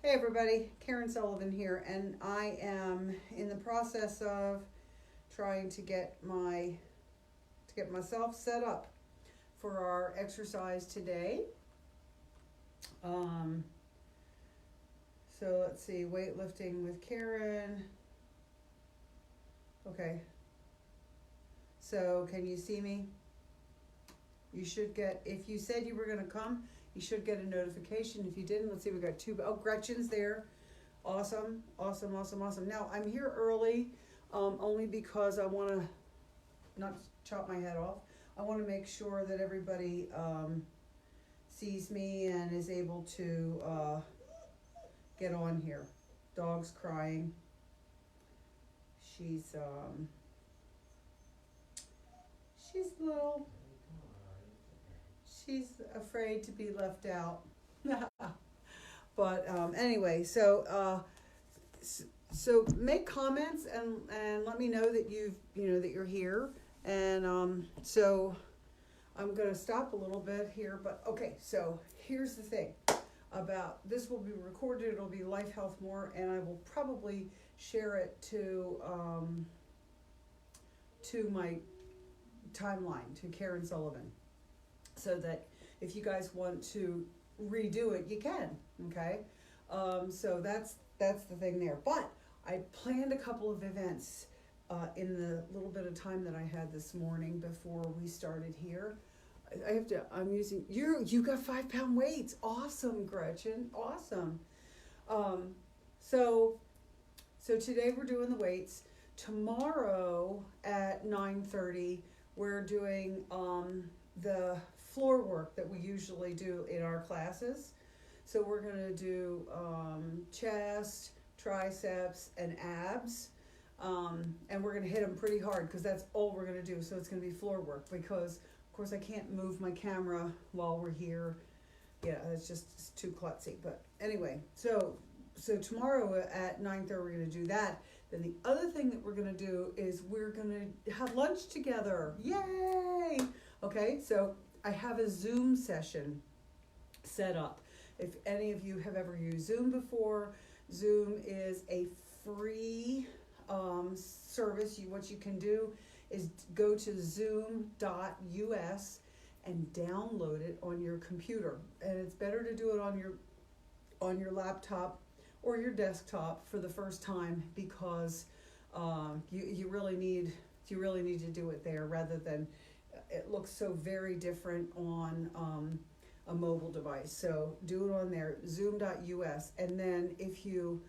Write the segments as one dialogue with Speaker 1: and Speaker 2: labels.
Speaker 1: Hey everybody, Karen Sullivan here, and I am in the process of trying to get myself set up for our exercise today. Um, so let's see, weightlifting with Karen. Okay, so can you see me? You should get, if you said you were going to come, you should get a notification. If you didn't, let's see, we got two. Oh, Gretchen's there. Awesome, awesome, awesome, awesome. Now, I'm here early only because I want to not chop my head off. I want to make sure that everybody sees me and is able to get on here. Dog's crying. She's little. She's afraid to be left out. But anyway, so make comments and let me know that that you're here. And so I'm gonna stop a little bit here, but okay. So here's the thing about this: will be recorded. It'll be Life Health More, and I will probably share it to my timeline to Karen Sullivan, so that if you guys want to redo it, you can. Okay, so that's the thing there. But I planned a couple of events in the little bit of time that I had this morning before we started here. I'm using you got 5-pound weights. Awesome, Gretchen. Awesome. So today we're doing the weights. Tomorrow at 9:30 we're doing the floor work that we usually do in our classes. So we're going to do chest, triceps, and abs. And we're going to hit them pretty hard because that's all we're going to do. So it's going to be floor work because, of course, I can't move my camera while we're here. Yeah, it's too klutzy. But anyway, so tomorrow at 9:30 we're going to do that. Then the other thing that we're going to do is we're going to have lunch together. Yay! Okay, so I have a Zoom session set up. If any of you have ever used Zoom before, Zoom is a free service. What you can do is go to zoom.us and download it on your computer. And it's better to do it on your laptop or your desktop for the first time because you really need to do it there rather than it looks so very different on a mobile device. So do it on there, zoom.us. And then if you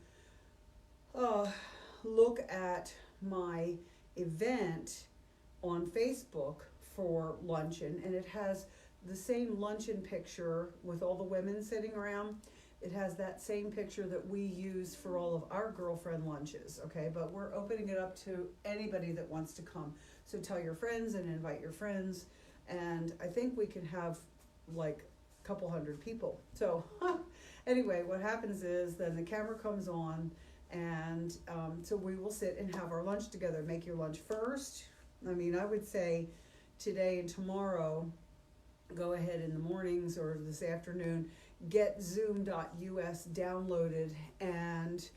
Speaker 1: look at my event on Facebook for luncheon, and it has the same luncheon picture with all the women sitting around. It has that same picture that we use for all of our girlfriend lunches, okay? But we're opening it up to anybody that wants to come. So tell your friends and invite your friends. And I think we can have like a couple hundred people. So anyway, what happens is then the camera comes on and so we will sit and have our lunch together. Make your lunch first. I mean, I would say today and tomorrow, go ahead in the mornings or this afternoon, get zoom.us downloaded. And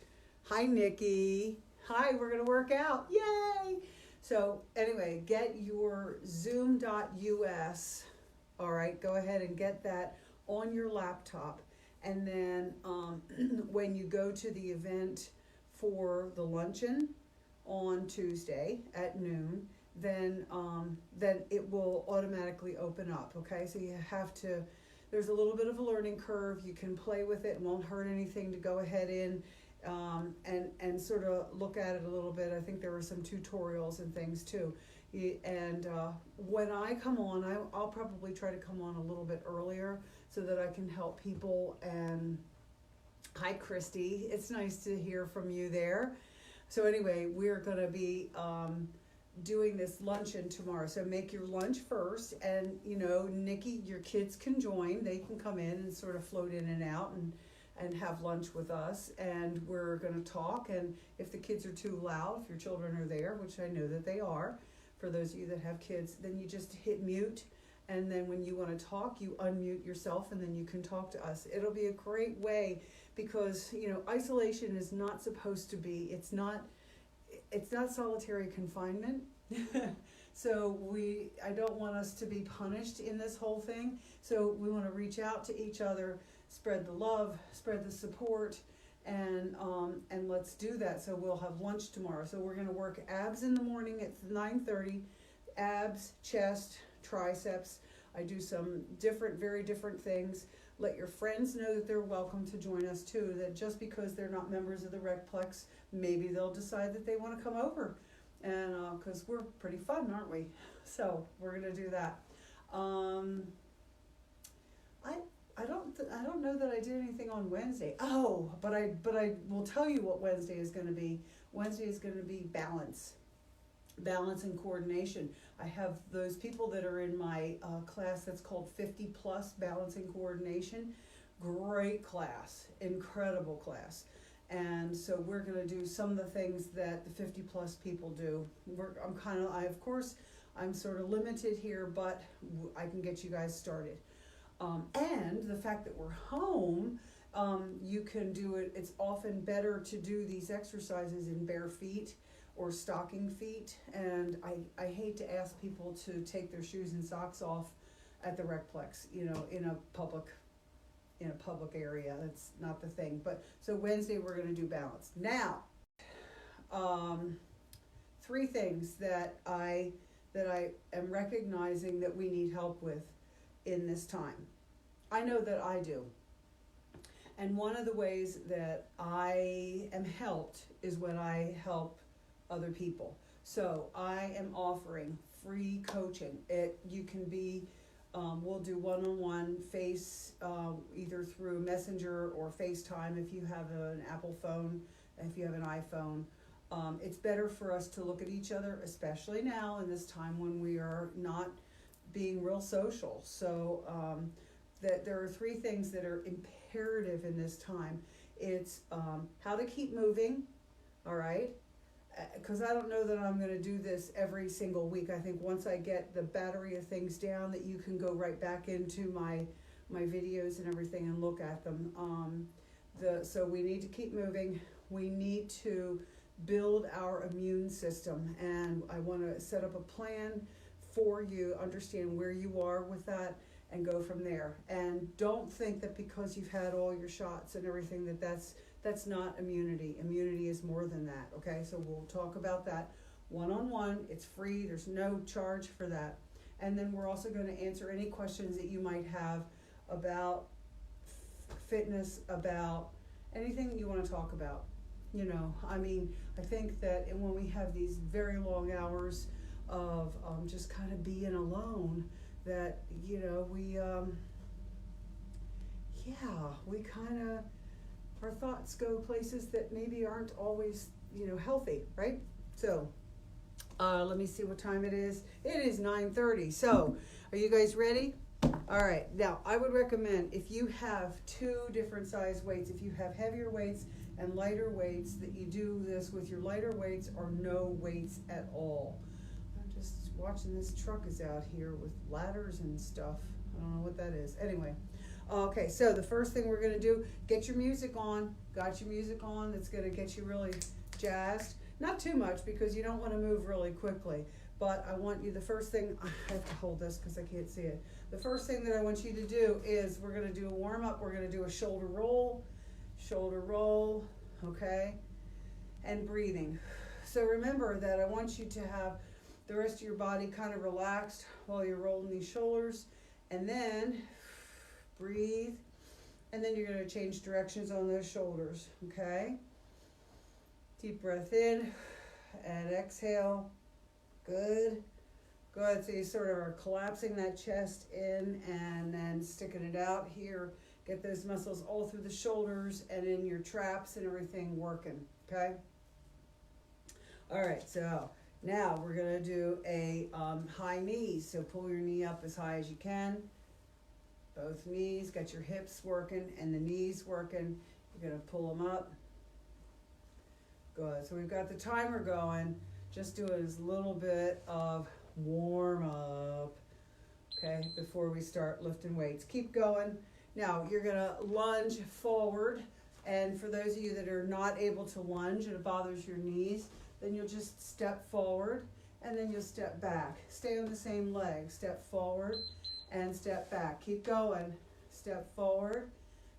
Speaker 1: hi, Nikki. Hi, we're going to work out. Yay! So anyway, get your zoom.us. All right, go ahead and get that on your laptop. And then when you go to the event for the luncheon on Tuesday at noon, then it will automatically open up, okay? So you have to, there's a little bit of a learning curve. You can play with it. It won't hurt anything to go ahead in and sort of look at it a little bit. I think there were some tutorials and things too. And when I come on, I'll probably try to come on a little bit earlier so that I can help people. And hi, Christy. It's nice to hear from you there. So anyway, we're going to be doing this luncheon tomorrow. So make your lunch first. And, Nikki, your kids can join. They can come in and sort of float in and out and have lunch with us. And we're going to talk. And if the kids are too loud, if your children are there, which I know that they are, for those of you that have kids, then you just hit mute And then when you want to talk, you unmute yourself and then you can talk to us. It'll be a great way because, isolation is not supposed to be, it's not solitary confinement. So I don't want us to be punished in this whole thing. So we want to reach out to each other, spread the love, spread the support, and let's do that. So we'll have lunch tomorrow. So we're going to work abs in the morning at 9:30, abs, chest, triceps. I do some very different things. Let your friends know that they're welcome to join us too, that just because they're not members of the Recplex, maybe they'll decide that they want to come over. And because we're pretty fun, aren't we? So we're going to do that. I don't know that I did anything on Wednesday. Oh, but I will tell you what Wednesday is going to be. Wednesday is going to be balance and coordination. I have those people that are in my class that's called 50 plus balance and coordination. Great class, incredible class. And so we're going to do some of the things that the 50 plus people do. I'm sort of limited here, but I can get you guys started. And the fact that we're home, you can do it. It's often better to do these exercises in bare feet or stocking feet. And I hate to ask people to take their shoes and socks off at the Recplex, in a public area. That's not the thing. But so Wednesday we're going to do balance. Now, 3 things that I am recognizing that we need help with in this time. I know that I do. And one of the ways that I am helped is when I help other people. So I am offering free coaching. You can be we'll do one-on-one either through Messenger or FaceTime if you have an Apple phone, if you have an iPhone. It's better for us to look at each other, especially now in this time when we are not being real social. So that there are 3 things that are imperative in this time. It's how to keep moving, all right? Because I don't know that I'm going to do this every single week. I think once I get the battery of things down, that you can go right back into my videos and everything and look at them. So we need to keep moving. We need to build our immune system, and I want to set up a plan for you, understand where you are with that, and go from there. And don't think that because you've had all your shots and everything that's not immunity. Immunity is more than that, okay? So we'll talk about that one-on-one. It's free. There's no charge for that. And then we're also going to answer any questions that you might have about fitness, about anything that you want to talk about. I think that when we have these very long hours of just kind of being alone, that, we kind of, our thoughts go places that maybe aren't always, healthy, right? So, let me see what time it is. It is 9:30. So, are you guys ready? All right. Now, I would recommend if you have 2 different size weights, if you have heavier weights and lighter weights, that you do this with your lighter weights or no weights at all. I'm just watching this truck is out here with ladders and stuff. I don't know what that is. Anyway. Okay, so the first thing we're going to do, get your music on. Got your music on that's going to get you really jazzed. Not too much because you don't want to move really quickly. But I want you, the first thing, I have to hold this because I can't see it. The first thing that I want you to do is we're going to do a warm-up. We're going to do a shoulder roll, okay, and breathing. So remember that I want you to have the rest of your body kind of relaxed while you're rolling these shoulders. And then breathe, and then you're going to change directions on those shoulders, okay? Deep breath in and exhale. Good. So you sort of are collapsing that chest in and then sticking it out here. Get those muscles all through the shoulders and in your traps and everything working, okay? All right, so now we're going to do a high knees. So pull your knee up as high as you can. Both knees, got your hips working and the knees working. You're going to pull them up. Good. So we've got the timer going. Just do a little bit of warm up. okay, before we start lifting weights. Keep going. Now, you're going to lunge forward. And for those of you that are not able to lunge and it bothers your knees, then you'll just step forward and then you'll step back. Stay on the same leg. Step forward and step back. Keep going. Step forward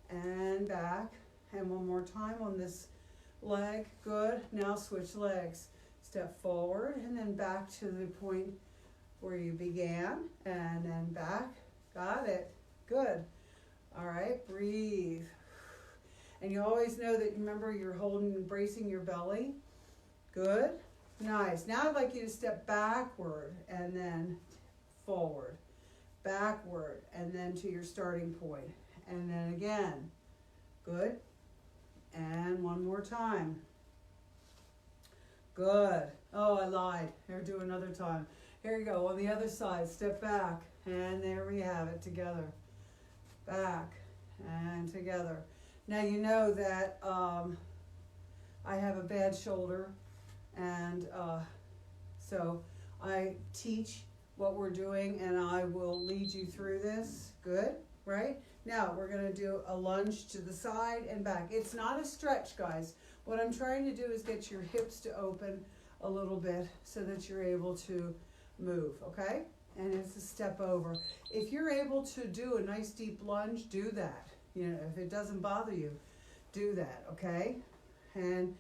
Speaker 1: and back. And one more time on this leg. Good. Now switch legs. Step forward and then back to the point where you began. And then back. Got it. Good. All right. Breathe. And you always know that, remember, you're holding and bracing your belly. Good. Nice. Now I'd like you to step backward and then forward. Backward and then to your starting point. And then again. Good. And one more time. Good. Oh, I lied. Here, do another time. Here you go. On the other side, step back. And there we have it together. Back and together. Now you know that I have a bad shoulder, and so I teach what we're doing, and I will lead you through this. Good, right? Now we're going to do a lunge to the side and back. It's not a stretch, guys. What I'm trying to do is get your hips to open a little bit so that you're able to move, okay? And it's a step over. If you're able to do a nice deep lunge, do that. You know, if it doesn't bother you, do that, okay? And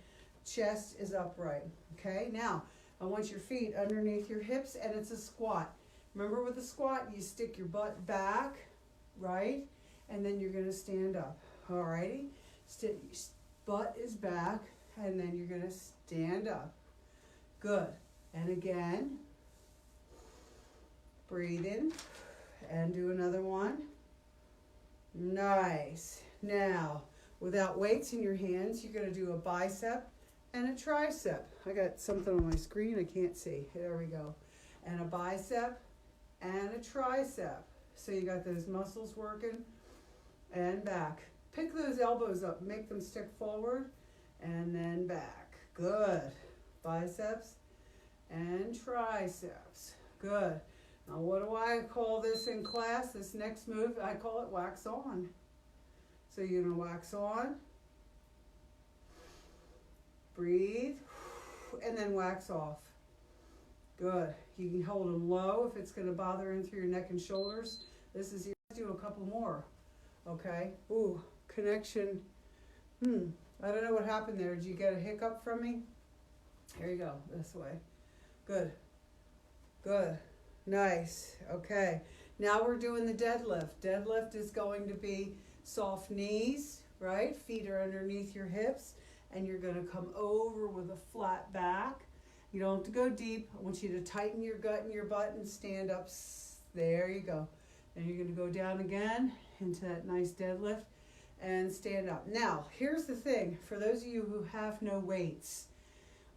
Speaker 1: chest is upright, okay? Now, I want your feet underneath your hips, and it's a squat. Remember with a squat, you stick your butt back, right? And then you're going to stand up, all righty? Butt is back, and then you're going to stand up. Good. And again, breathe in, and do another one. Nice. Now, without weights in your hands, you're going to do a bicep and a tricep. I got something on my screen I can't see. There we go. And a bicep and a tricep. So you got those muscles working and back. Pick those elbows up. Make them stick forward and then back. Good. Biceps and triceps. Good. Now, what do I call this in class? This next move, I call it wax on. So you're going to wax on, breathe, and then wax off. Good. You can hold them low if it's going to bother in through your neck and shoulders. This is your, do a couple more. Okay. Ooh, connection. I don't know what happened there. Did you get a hiccup from me? Here you go. This way. Good. Good. Nice. Okay. Now we're doing the deadlift. Deadlift is going to be soft knees, right? Feet are underneath your hips, and you're going to come over with a flat back. You don't have to go deep. I want you to tighten your gut and your butt and stand up. There you go. Then you're going to go down again into that nice deadlift and stand up. Now, here's the thing. For those of you who have no weights,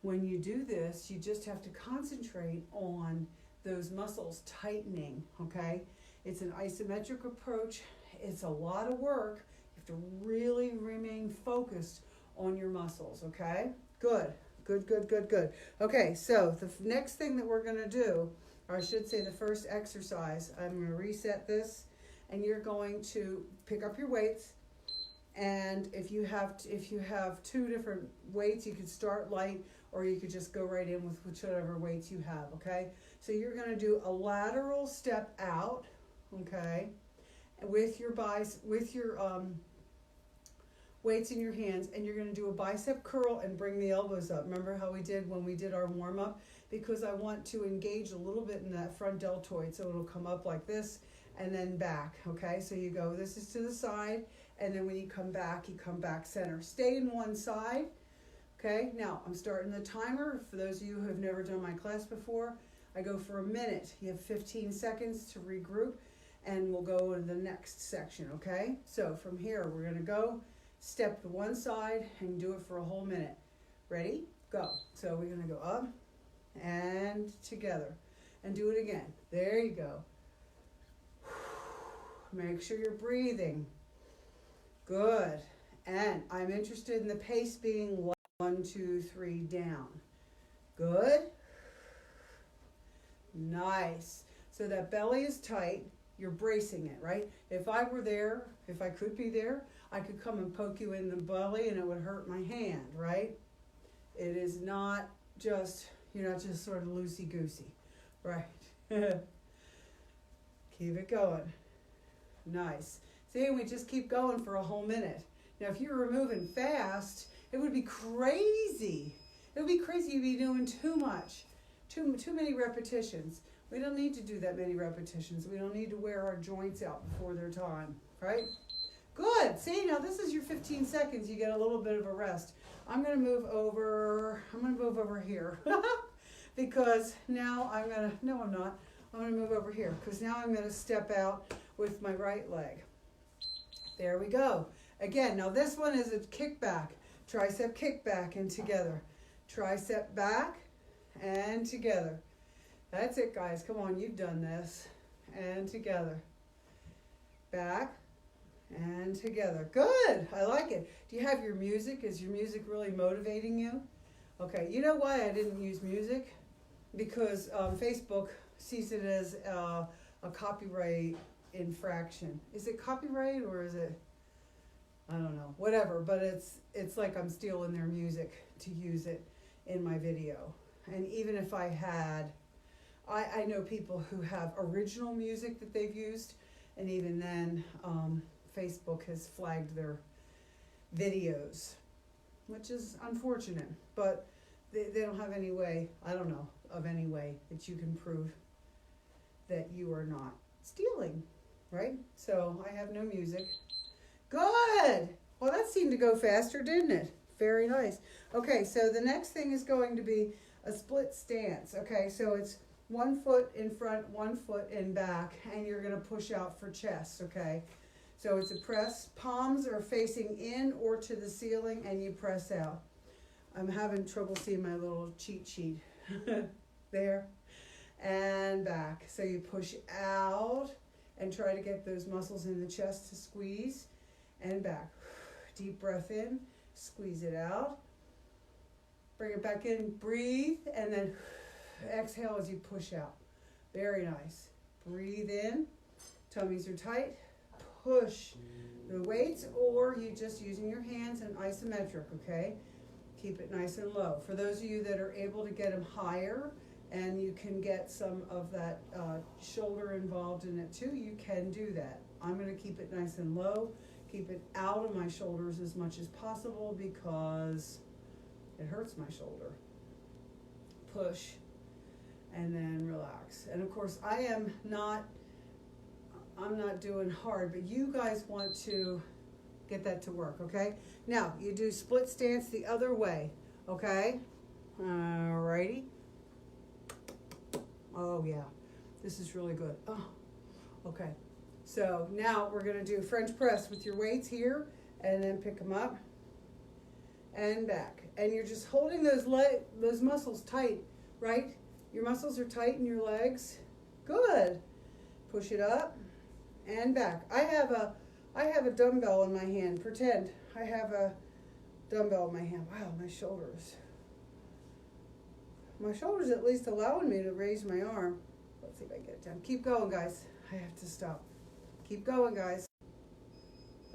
Speaker 1: when you do this, you just have to concentrate on those muscles tightening, okay? It's an isometric approach. It's a lot of work. You have to really remain focused on your muscles, okay? Good, good, good, good, good. Okay, so the next thing that we're going to do, or I should say the first exercise, I'm going to reset this, and you're going to pick up your weights, and if you have two different weights, you could start light, or you could just go right in with whichever weights you have, okay? So you're going to do a lateral step out, okay, with your weights in your hands, and you're going to do a bicep curl and bring the elbows up. Remember how we did when we did our warm-up? Because I want to engage a little bit in that front deltoid, so it'll come up like this and then back, okay? So you go, this is to the side, and then when you come back center. Stay in one side, okay? Now, I'm starting the timer. For those of you who have never done my class before, I go for a minute. You have 15 seconds to regroup, and we'll go to the next section, okay? So from here, we're gonna go step to one side and do it for a whole minute. Ready? Go. So we're gonna go up and together and do it again. There you go. Make sure you're breathing. Good. And I'm interested in the pace being 1, 2, 3, down. Good. Nice. So that belly is tight. you're bracing it, right? If I were there, if I could be there, I could come and poke you in the belly and it would hurt my hand, right? It is not just, you're not just sort of loosey-goosey, right? Keep it going. Nice. See, we just keep going for a whole minute. Now, if you were moving fast, it would be crazy. It would be crazy. You'd be doing too much, too many repetitions. We don't need to do that many repetitions. We don't need to wear our joints out before their time, right? Good. See, now this is your 15 seconds. You get a little bit of a rest. I'm going to move over here because now no, I'm not. I'm going to move over here because now I'm going to step out with my right leg. There we go. Again, now this one is a kickback. Tricep kickback and together. Tricep back and together. That's it, guys. Come on, you've done this. And together. Back and together. Good. I like it. Do you have your music? Is your music really motivating you? Okay, you know why I didn't use music? Because Facebook sees it as a copyright infraction. Is it copyright or is it, I don't know, whatever, but it's like I'm stealing their music to use it in my video. And even if I had, I know people who have original music that they've used, and even then Facebook has flagged their videos, which is unfortunate, but they don't have any way, I don't know, of any way that you can prove that you are not stealing, right? So I have no music. Good. Well, that seemed to go faster, didn't it? Very nice. Okay, so the next thing is going to be a split stance. Okay, so it's 1 foot in front, 1 foot in back, and you're going to push out for chest, okay? So it's a press. Palms are facing in or to the ceiling, and you press out. I'm having trouble seeing my little cheat sheet. There. And back. So you push out and try to get those muscles in the chest to squeeze. And back. Deep breath in. Squeeze it out. Bring it back in. Breathe. And then exhale as you push out. Very nice. Breathe in. Tummies are tight. Push the weights, or you just using your hands and isometric, okay? Keep it nice and low. For those of you that are able to get them higher and you can get some of that shoulder involved in it too, you can do that. I'm going to keep it nice and low. Keep it out of my shoulders as much as possible because it hurts my shoulder. Push and then relax. And of course, I'm not doing hard, but you guys want to get that to work, okay? Now, you do split stance the other way, okay? Alrighty. Oh, yeah. This is really good. Oh, okay. So now we're going to do French press with your weights here, and then pick them up and back. And you're just holding those muscles tight, right? Your muscles are tight in your legs. Good. Push it up and back. I have a dumbbell in my hand. Pretend I have a dumbbell in my hand. Wow, my shoulders. My shoulders at least allowing me to raise my arm. Let's see if I get it down. Keep going, guys. I have to stop. Keep going, guys.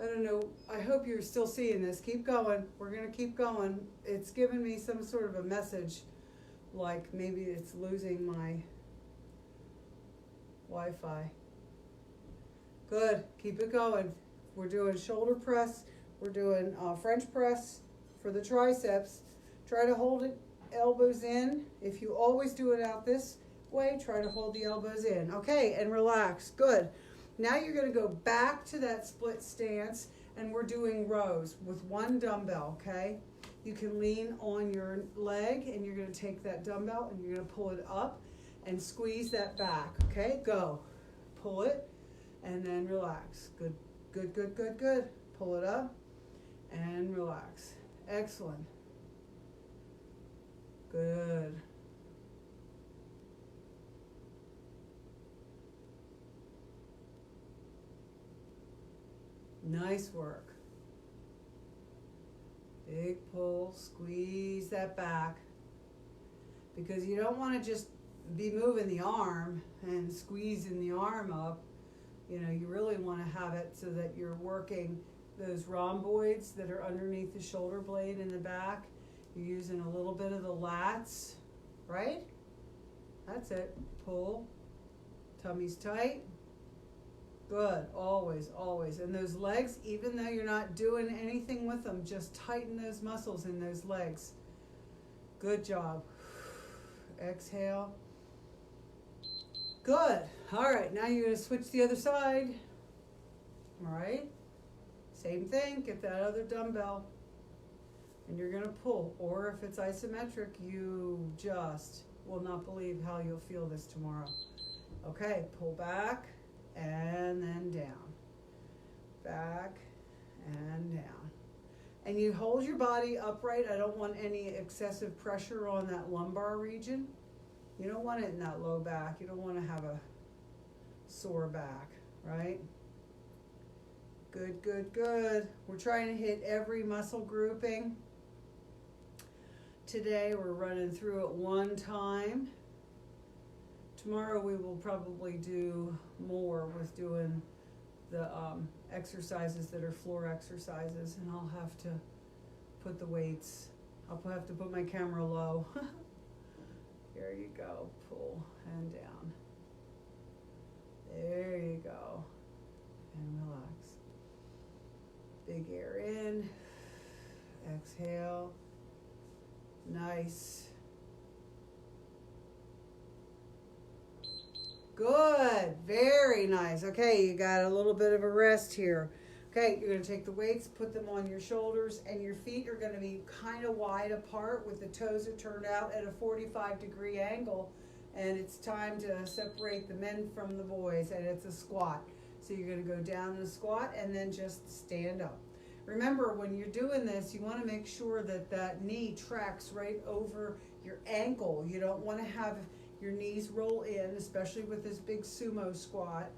Speaker 1: I don't know. I hope you're still seeing this. Keep going. We're going to keep going. It's given me some sort of a message, like maybe it's losing my Wi-Fi. Good. Keep it going. We're doing shoulder press. We're doing French press for the triceps. Try to hold it, elbows in. If you always do it out this way, try to hold the elbows in. Okay, and relax. Good. Now you're going to go back to that split stance, and we're doing rows with one dumbbell, okay? You can lean on your leg, and you're going to take that dumbbell, and you're going to pull it up and squeeze that back, okay? Go. Pull it, and then relax. Good, good, good, good, good. Pull it up, and relax. Excellent. Good. Nice work. Big pull, squeeze that back. Because you don't want to just be moving the arm and squeezing the arm up. You know, you really want to have it so that you're working those rhomboids that are underneath the shoulder blade in the back. You're using a little bit of the lats, right? That's it. Pull. Tummy's tight. Good. Always, always. And those legs, even though you're not doing anything with them, just tighten those muscles in those legs. Good job. Exhale. Good. All right, now you're going to switch the other side. All right. Same thing. Get that other dumbbell. And you're going to pull. Or if it's isometric, you just will not believe how you'll feel this tomorrow. Okay, pull back and then down. Back and down. And you hold your body upright. I don't want any excessive pressure on that lumbar region. You don't want it in that low back. You don't want to have a sore back, right? Good, good, good. We're trying to hit every muscle grouping. Today we're running through it one time. Tomorrow we will probably do more with doing the exercises that are floor exercises, and I'll have to put the weights, I'll have to put my camera low. There you go, pull and down. There you go, and relax. Big air in, exhale, nice. Good, very nice. Okay, you got a little bit of a rest here. Okay, you're going to take the weights, put them on your shoulders, and your feet are going to be kind of wide apart with the toes are turned out at a 45-degree angle. And it's time to separate the men from the boys, and it's a squat. So you're going to go down in a squat and then just stand up. Remember, when you're doing this, you want to make sure that that knee tracks right over your ankle. You don't want to have your knees roll in, especially with this big sumo squat.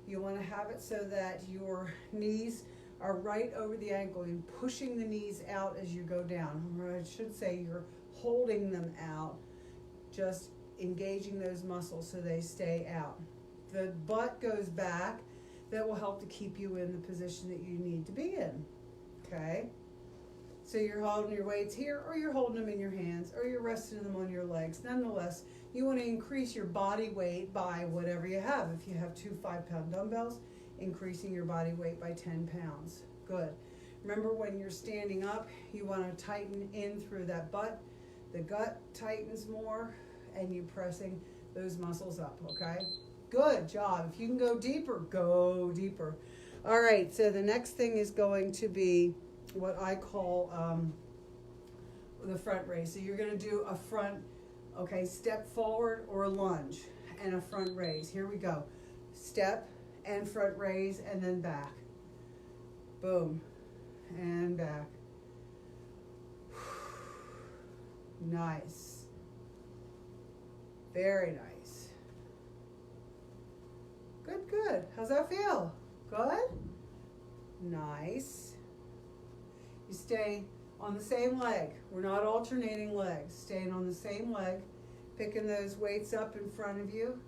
Speaker 1: You want to have it so that your knees are right over the ankle and pushing the knees out as you go down. Or I should say you're holding them out, just engaging those muscles so they stay out. The butt goes back. That will help to keep you in the position that you need to be in. Okay? So you're holding your weights here, or you're holding them in your hands, or you're resting them on your legs. Nonetheless, you want to increase your body weight by whatever you have. If you have 2 5-pound dumbbells, increasing your body weight by 10 pounds. Good. Remember, when you're standing up, you want to tighten in through that butt. The gut tightens more, and you're pressing those muscles up, okay? Good job. If you can go deeper, go deeper. All right, so the next thing is going to be what I call the front raise. So you're going to do a front, okay, step forward or a lunge and a front raise. Here we go. Step and front raise and then back. Boom. And back. Nice. Very nice. Good, good. How's that feel? Good? Nice. You stay on the same leg. We're not alternating legs. Staying on the same leg. Picking those weights up in front of you.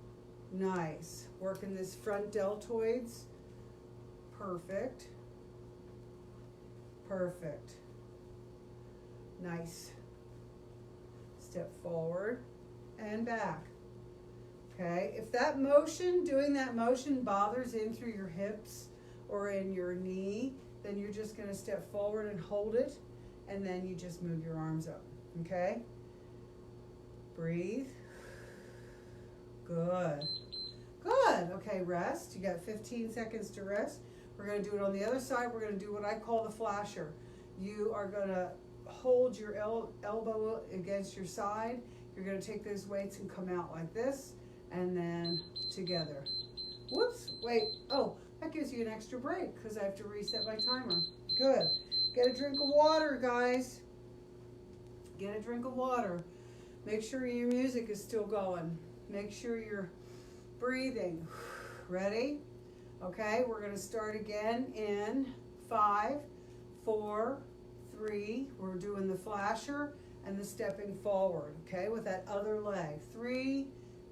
Speaker 1: Nice. Working this front deltoids. Perfect. Perfect. Nice. Step forward and back. Okay, if that motion, doing that motion bothers in through your hips or in your knee, then you're just going to step forward and hold it, and then you just move your arms up, okay? Breathe. Good. Good. Okay, rest. You got 15 seconds to rest. We're going to do it on the other side. We're going to do what I call the flasher. You are going to hold your elbow against your side. You're going to take those weights and come out like this, and then together. Whoops, wait. Oh, that gives you an extra break because I have to reset my timer. Good. Get a drink of water, guys. Get a drink of water. Make sure your music is still going. Make sure you're breathing. Ready? Okay, we're going to start again in 5, 4, 3. We're doing the flasher and the stepping forward, okay, with that other leg. 3,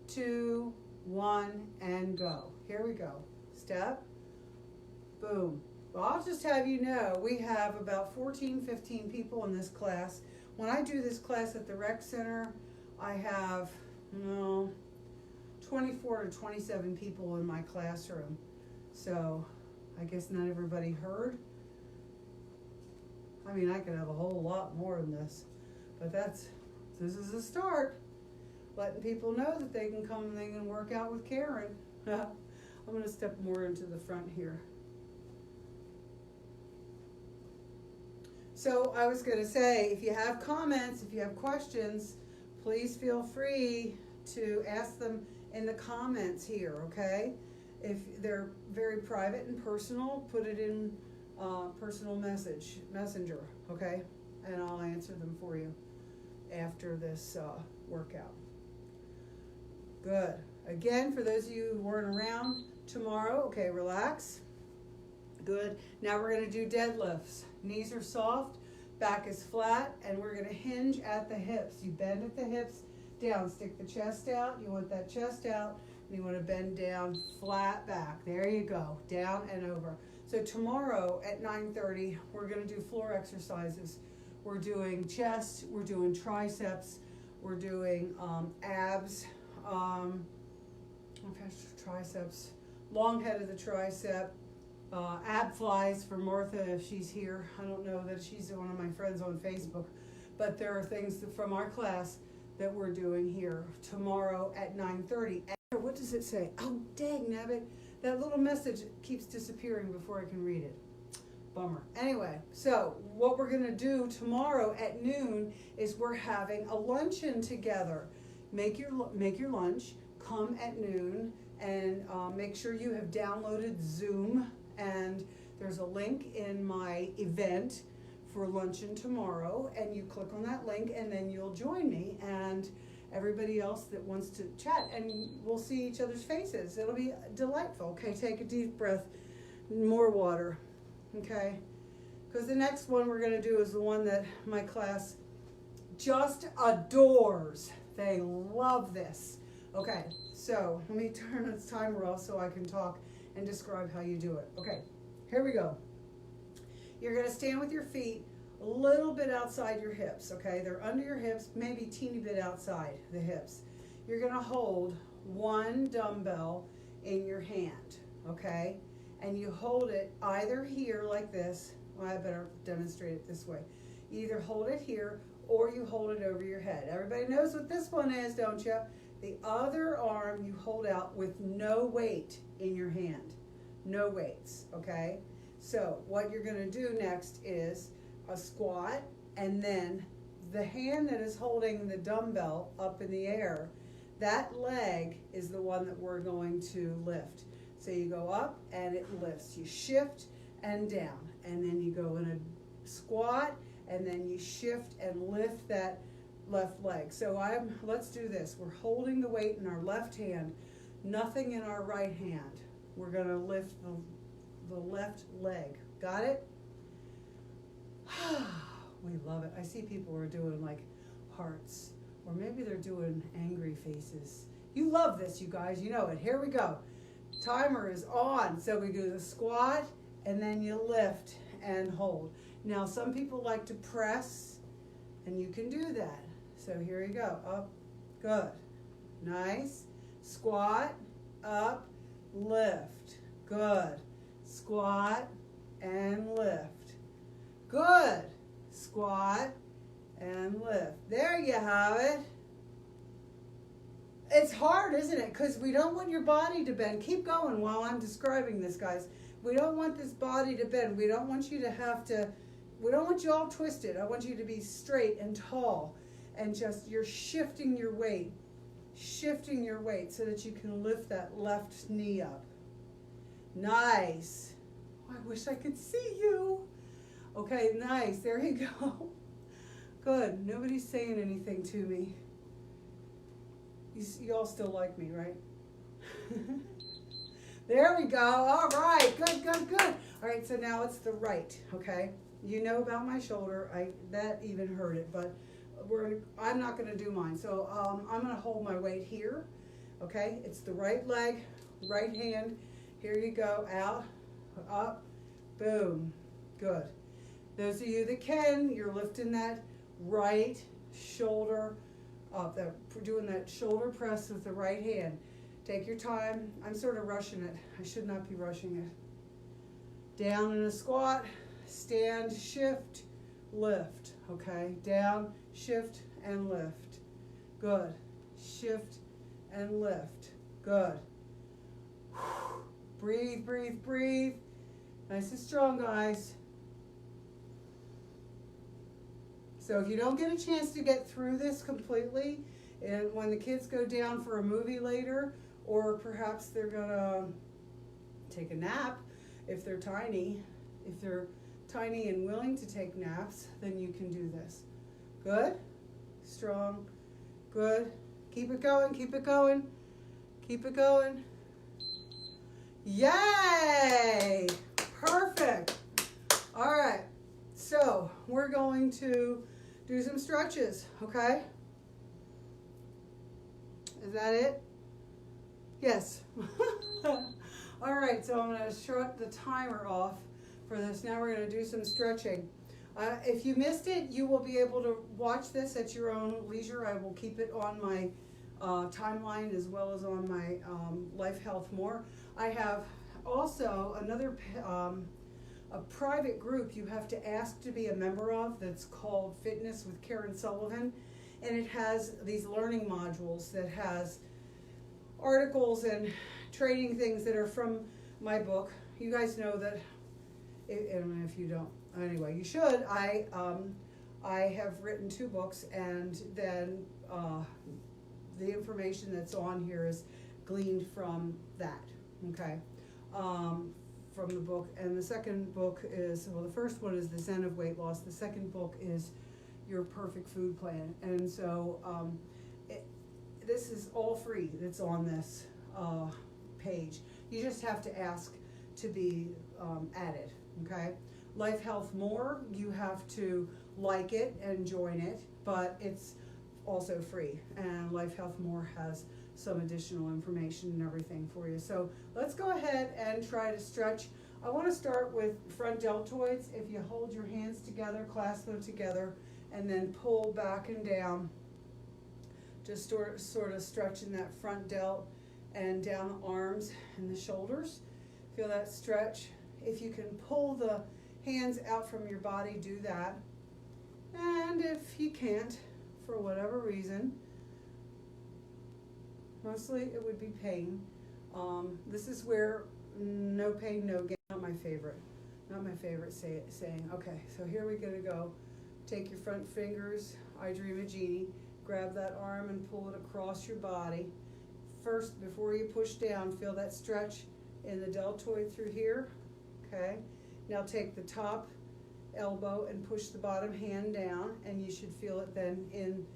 Speaker 1: 2, 1, and go. Here we go. Step, Boom. Well, I'll just have you know, we have about 14, 15 people in this class. When I do this class at the rec center, I have, 24 to 27 people in my classroom. So I guess not everybody heard. I mean, I could have a whole lot more than this, but this is a start. Letting people know that they can come and they can work out with Karen. I'm going to step more into the front here. So I was going to say, if you have comments, if you have questions, please feel free to ask them in the comments here, okay? If they're very private and personal, put it in personal messenger, okay? And I'll answer them for you after this workout. Good. Again, for those of you who weren't around tomorrow, okay, relax. Good. Now we're going to do deadlifts. Knees are soft, back is flat, and we're going to hinge at the hips. You bend at the hips, down, stick the chest out. You want that chest out, and you want to bend down, flat back. There you go, down and over. So tomorrow at 9:30, we're going to do floor exercises. We're doing chest, we're doing triceps, we're doing abs, triceps, long head of the tricep, ab flies for Martha if she's here. I don't know that she's one of my friends on Facebook, but there are things from our class that we're doing here tomorrow at 9:30. What does it say? Oh, dang nabbit. That little message keeps disappearing before I can read it. Bummer. Anyway, so what we're going to do tomorrow at noon is we're having a luncheon together. Make your lunch, come at noon, and make sure you have downloaded Zoom. And there's a link in my event for luncheon tomorrow, and you click on that link, and then you'll join me and everybody else that wants to chat, and we'll see each other's faces. It'll be delightful. Okay, take a deep breath, more water, okay? Because the next one we're going to do is the one that my class just adores. They love this. Okay, so let me turn this timer off so I can talk and describe how you do it. Okay, here we go. You're going to stand with your feet a little bit outside your hips, okay? They're under your hips, maybe a teeny bit outside the hips. You're going to hold one dumbbell in your hand, okay? And you hold it either here like this. Well, I better demonstrate it this way. You either hold it here or you hold it over your head. Everybody knows what this one is, don't you? The other arm you hold out with no weight in your hand. No weights, okay? So what you're going to do next is a squat, and then the hand that is holding the dumbbell up in the air, that leg is the one that we're going to lift. So you go up and it lifts. You shift and down, and then you go in a squat, and then you shift and lift that left leg. So let's do this. We're holding the weight in our left hand, nothing in our right hand. We're going to lift the left leg. Got it? We love it. I see people are doing like hearts, or maybe they're doing angry faces. You love this, you guys. You know it. Here we go. Timer is on. So we do the squat, and then you lift and hold. Now, some people like to press, and you can do that. So here you go. Up. Good. Nice. Squat. Up. Lift. Good. Squat and lift. Good. Squat and lift. There you have it. It's hard, isn't it? Because we don't want your body to bend. Keep going while I'm describing this, guys. We don't want this body to bend. We don't want you to have to, we don't want you all twisted. I want you to be straight and tall, and just, you're shifting your weight so that you can lift that left knee up. Nice. Oh, I wish I could see you. Okay, nice. There you go. Good. Nobody's saying anything to me. You all still like me, right? There we go. All right. Good, good, good. All right, so now it's the right, okay? You know about my shoulder. That even hurt it, but I'm not going to do mine. So I'm going to hold my weight here, okay? It's the right leg, right hand. Here you go. Out, up, Boom. Good. Those of you that can, you're lifting that right shoulder up, doing that shoulder press with the right hand. Take your time. I'm sort of rushing it. I should not be rushing it. Down in a squat, stand, shift, lift. Okay, down, shift, and lift. Good. Shift and lift. Good. Breathe, breathe, breathe. Nice and strong, guys. So if you don't get a chance to get through this completely, and when the kids go down for a movie later, or perhaps they're gonna take a nap, if they're tiny and willing to take naps, then you can do this. Good, strong, good. Keep it going, keep it going, keep it going. Yay! Perfect. All right, so we're going to do some stretches, okay? Is that it? Yes. All right, so I'm going to shut the timer off for this. Now we're going to do some stretching. If you missed it, you will be able to watch this at your own leisure. I will keep it on my timeline as well as on my Life Health More. I have also another a private group you have to ask to be a member of that's called Fitness with Karen Sullivan, and it has these learning modules that has articles and training things that are from my book. You guys know that, and if you don't, anyway, you should. I have written 2 books, and then the information that's on here is gleaned from that, okay, from the book. And the second book is, well, the first one is The Zen of Weight Loss. The second book is Your Perfect Food Plan. And so this is all free that's on this page. You just have to ask to be added, okay? Life Health More, you have to like it and join it, but it's also free. And Life Health More has some additional information and everything for you. So let's go ahead and try to stretch. I want to start with front deltoids. If you hold your hands together, clasp them together, and then pull back and down, just sort of stretching that front delt and down the arms and the shoulders. Feel that stretch. If you can pull the hands out from your body, do that. And if you can't, for whatever reason, mostly it would be pain. This is where no pain, no gain. Not my favorite saying. Okay, so here we're gonna go. Take your front fingers, I dream a genie, grab that arm and pull it across your body. First, before you push down, feel that stretch in the deltoid through here, okay? Now take the top elbow and push the bottom hand down, and you should feel it then in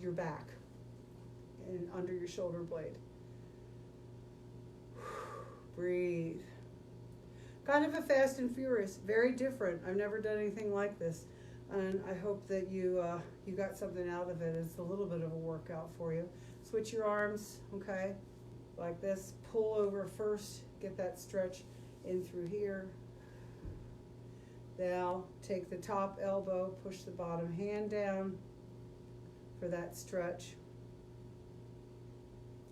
Speaker 1: your back and under your shoulder blade. Breathe. Kind of a fast and furious, very different. I've never done anything like this, and I hope that you got something out of it. It's a little bit of a workout for you. Switch your arms, okay, like this. Pull over first, get that stretch in through here. Now take the top elbow, push the bottom hand down for that stretch.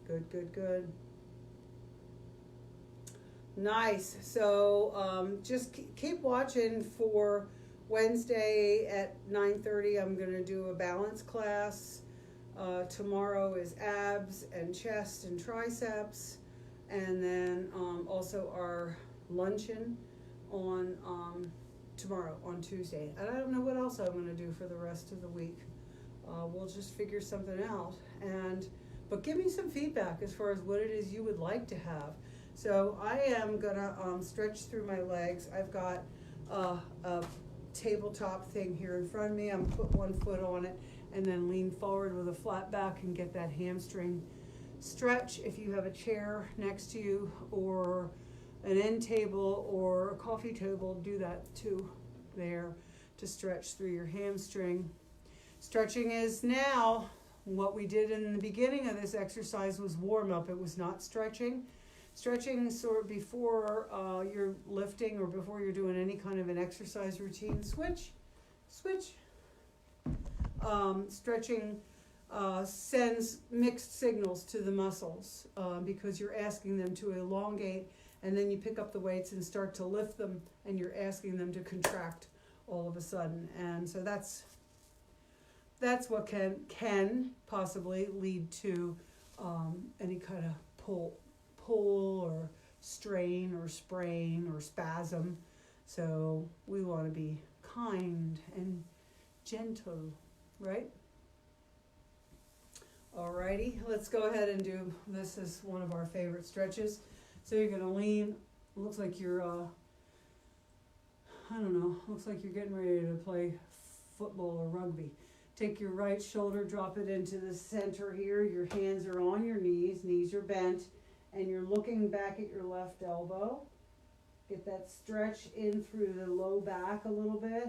Speaker 1: Good, good, good. Nice. So just keep watching for Wednesday at 9:30. I'm going to do a balance class. Tomorrow is abs and chest and triceps. And then also our luncheon on tomorrow, on Tuesday. And I don't know what else I'm going to do for the rest of the week. We'll just figure something out. But give me some feedback as far as what it is you would like to have. So I am gonna stretch through my legs. I've got a tabletop thing here in front of me. I'm put one foot on it and then lean forward with a flat back and get that hamstring stretch. If you have a chair next to you or an end table or a coffee table, do that too there to stretch through your hamstring. Stretching is now. What we did in the beginning of this exercise was warm up. It was not stretching. Stretching sort of before you're lifting or before you're doing any kind of an exercise routine. Switch. Stretching sends mixed signals to the muscles because you're asking them to elongate, and then you pick up the weights and start to lift them, and you're asking them to contract all of a sudden. And so that's what can possibly lead to any kind of pull or strain or sprain or spasm. So we want to be kind and gentle, right? Alrighty, let's go ahead and do, this is one of our favorite stretches. So you're going to lean, looks like you're, looks like you're getting ready to play football or rugby. Take your right shoulder, drop it into the center here. Your hands are on your knees are bent, and you're looking back at your left elbow. Get that stretch in through the low back a little bit.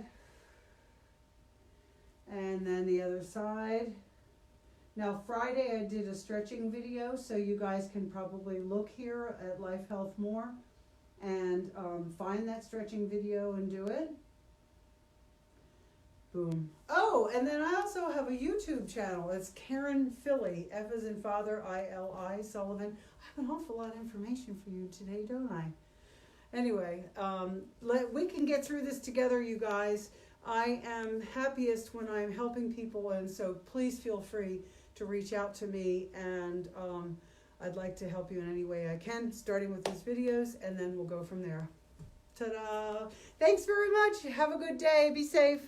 Speaker 1: And then the other side. Now Friday I did a stretching video, so you guys can probably look here at Life Health More and find that stretching video and do it. Boom. Oh, and then I also have a YouTube channel. It's Karen Philly, F as in Father, I-L-I, Sullivan. I have an awful lot of information for you today, don't I? Anyway, we can get through this together, you guys. I am happiest when I'm helping people, and so please feel free to reach out to me, and I'd like to help you in any way I can, starting with these videos, and then we'll go from there. Ta-da! Thanks very much. Have a good day. Be safe.